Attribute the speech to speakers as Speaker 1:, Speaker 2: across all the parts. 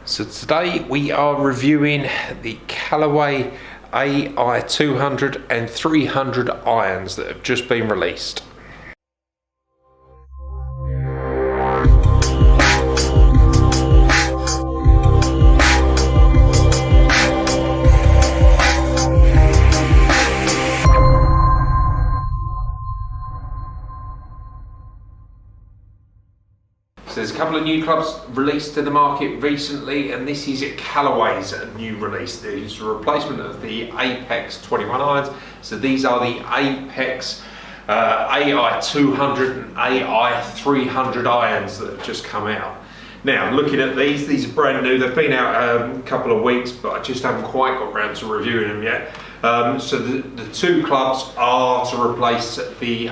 Speaker 1: So today we are reviewing the Callaway AI200 and 300 irons that have just been released. So there's a couple of new clubs released to the market recently, and this is Callaway's new release. It's a replacement of the Apex 21 irons. So these are the Apex AI200 and AI300 irons that have just come out. Now, looking at these are brand new. They've been out a couple of weeks, but I just haven't quite got around to reviewing them yet. So the two clubs are to replace the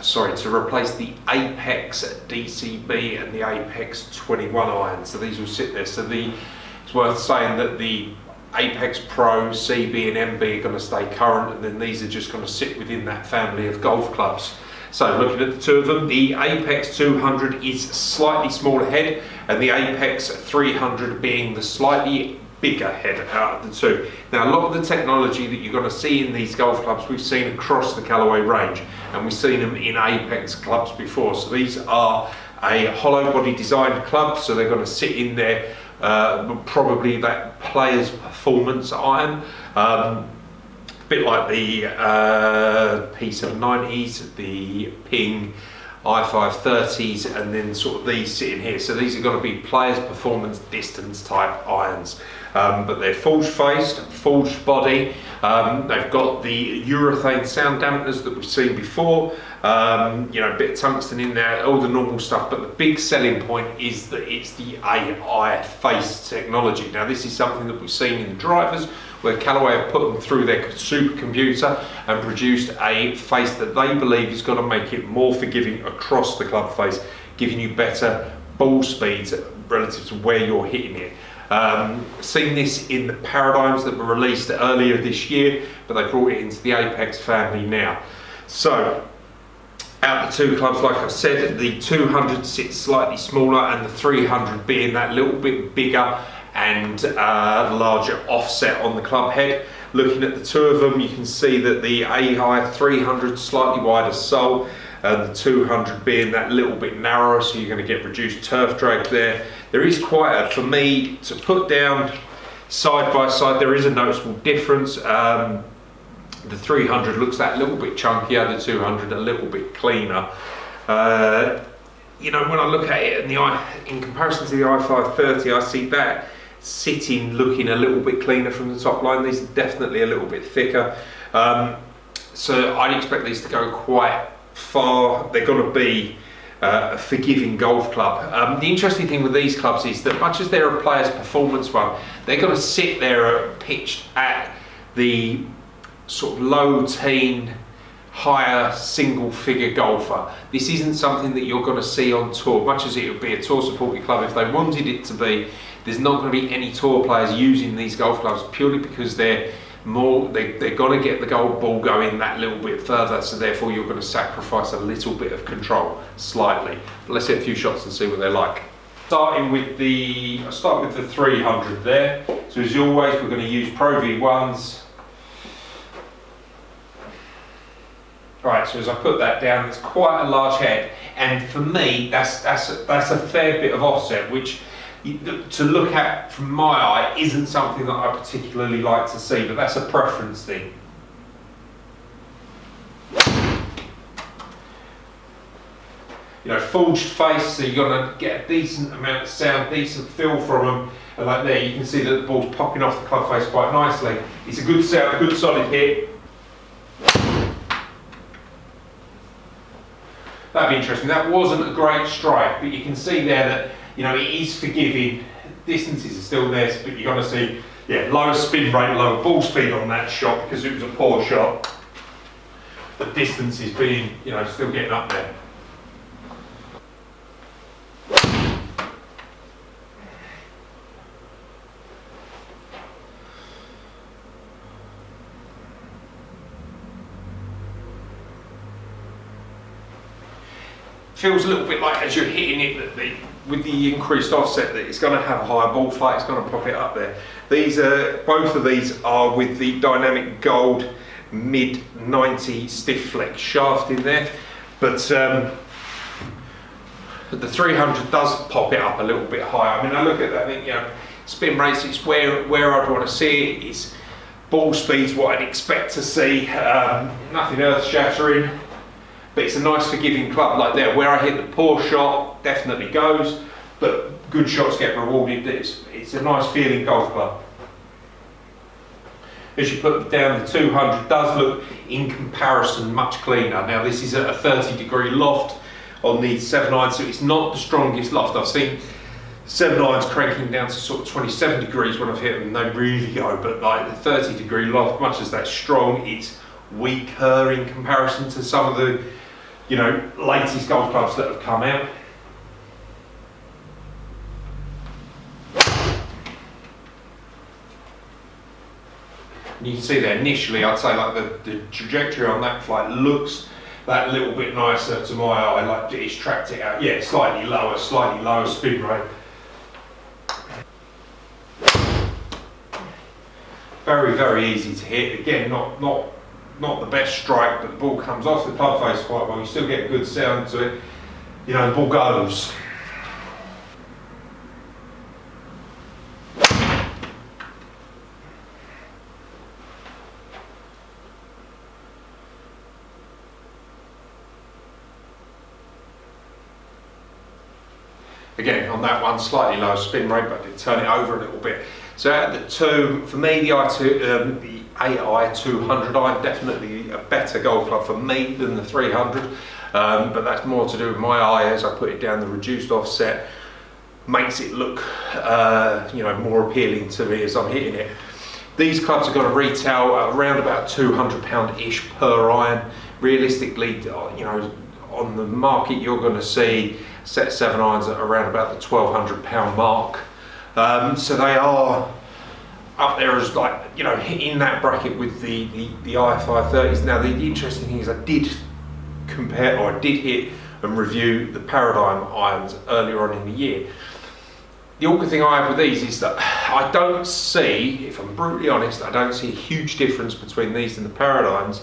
Speaker 1: to replace the Apex DCB and the Apex 21 iron. So these will sit there. So it's worth saying that the Apex Pro, CB and MB are going to stay current, and then these are just going to sit within that family of golf clubs. So looking at the two of them, the Apex 200 is slightly smaller head, and the Apex 300 being the slightly bigger head out of the two. Now, a lot of the technology that you're going to see in these golf clubs we've seen across the Callaway range, and we've seen them in Apex clubs before. So these are a hollow body designed club, so they're going to sit in there probably that player's performance iron, a bit like the P790s, the Ping i530s, and then sort of these sitting here. So these are going to be players performance distance type irons, but they're forged faced, forged body. They've got the urethane sound dampeners that we've seen before, a bit of tungsten in there, all the normal stuff. But the big selling point is that it's the AI face technology. Now, this is something that we've seen in the drivers, where Callaway have put them through their supercomputer and produced a face that they believe is going to make it more forgiving across the club face, giving you better ball speeds relative to where you're hitting it. Seen this in the Paradigms that were released earlier this year, but they brought it into the Apex family now. So out the two clubs, like I said, the 200 sits slightly smaller, and the 300 being that little bit bigger and larger offset on the club head. Looking at the two of them, you can see that the AI300 slightly wider sole, and the 200 being that little bit narrower, so you're going to get reduced turf drag there. There is quite for me to put down side by side, there is a noticeable difference. The 300 looks that little bit chunkier, the 200 a little bit cleaner. When I look at it in comparison to the i530, I see that sitting looking a little bit cleaner from the top line. These are definitely a little bit thicker. So I'd expect these to go quite far. They're going to be a forgiving golf club. The interesting thing with these clubs is that much as they're a player's performance one, they're going to sit there pitched at the sort of low teen, higher single figure golfer. This isn't something that you're going to see on tour, much as it would be a tour supported club if they wanted it to be. There's not going to be any tour players using these golf clubs purely because they're going to get the golf ball going that little bit further, so therefore you're going to sacrifice a little bit of control, slightly. But let's hit a few shots and see what they're like. I'll start with the 300 there. So as always, we're going to use Pro V1s. Right, so as I put that down, it's quite a large head, and for me, that's a fair bit of offset, which to look at from my eye isn't something that I particularly like to see, but that's a preference thing. Forged face, so you're going to get a decent amount of sound, decent feel from them, and like there you can see that the ball's popping off the club face quite nicely. It's a good sound, good solid hit. That'd be interesting. That wasn't a great strike, but you can see there that it is forgiving. Distances are still there, but you're going to see lower spin rate, lower ball speed on that shot because it was a poor shot. The distance is being still getting up there. feels a little bit like as you're hitting it that with the increased offset that it's going to have a higher ball flight, it's going to pop it up there. These are, both of these are with the dynamic gold mid 90 stiff flex shaft in there, but the 300 does pop it up a little bit higher. I mean, I look at that, I think, you know, spin rates, it's where I'd want to see it. It's ball speed's what I'd expect to see. Nothing earth shattering, but it's a nice forgiving club. Like there, where I hit the poor shot, definitely goes, but good shots get rewarded. It's a nice feeling golf club. As you put down, the 200 does look, in comparison, much cleaner. Now this is at a 30-degree loft on the 7 iron, so it's not the strongest loft. I've seen 7 irons cranking down to sort of 27 degrees when I've hit them, they really go, but like the 30-degree loft, much as that's strong, it's weaker in comparison to some of the, you know, latest golf clubs that have come out. And you can see there initially, I'd say like the trajectory on that flight looks that little bit nicer to my eye, like it's tracked it out. Yeah, slightly lower spin rate. Very, very easy to hit. Again, not the best strike, but the ball comes off the club face quite well. You still get a good sound to it. You know, the ball goes. Again, on that one, slightly lower spin rate, but I did turn it over a little bit. So at the 2, for me, the AI200 iron, definitely a better golf club for me than the 300, but that's more to do with my eye as I put it down. The reduced offset makes it look, you know, more appealing to me as I'm hitting it. These clubs are going to retail around about £200-ish per iron. Realistically, you know, on the market, you're going to see set 7 irons at around about the £1,200 mark. So they are up there as, like, you know, in that bracket with the AI530s. Now the interesting thing is I did compare, or I did hit and review the Paradigm irons earlier on in the year. The awkward thing I have with these is that I don't see, if I'm brutally honest, I don't see a huge difference between these and the Paradigms,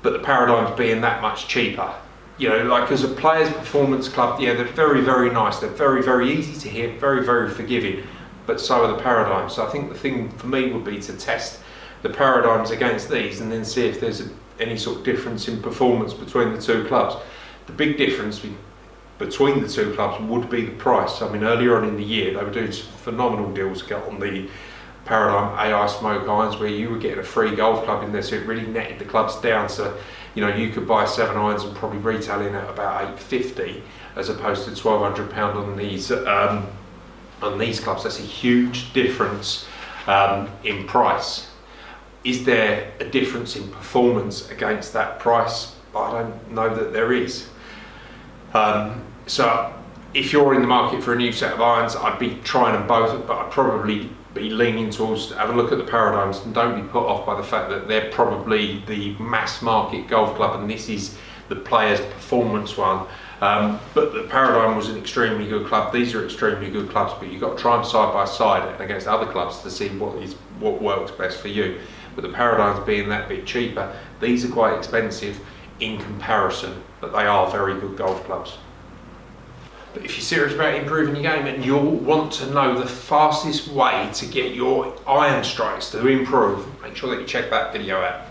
Speaker 1: but the Paradigms being that much cheaper. You know, like as a player's performance club, yeah, they're very, very nice. They're very, very easy to hit, very, very forgiving, but so are the Paradigms. So I think the thing for me would be to test the Paradigms against these and then see if there's any sort of difference in performance between the two clubs. The big difference between the two clubs would be the price. I mean, earlier on in the year, they were doing some phenomenal deals on the Paradigm AI Smoke irons, where you were getting a free golf club in there, so it really netted the clubs down. So, you know, you could buy 7 irons and probably retailing at about $850 as opposed to £1,200 on these clubs. That's a huge difference in price. Is there a difference in performance against that price? I don't know that there is. So if you're in the market for a new set of irons, I'd be trying them both, but I'd probably be leaning towards have a look at the Paradigms, and don't be put off by the fact that they're probably the mass market golf club and this is the player's performance one. But the Paradigm was an extremely good club. These are extremely good clubs, but you've got to try them side by side and against other clubs to see what works best for you. But the Paradigms being that bit cheaper, these are quite expensive in comparison, but they are very good golf clubs. But if you're serious about improving your game and you'll want to know the fastest way to get your iron strikes to improve, make sure that you check that video out.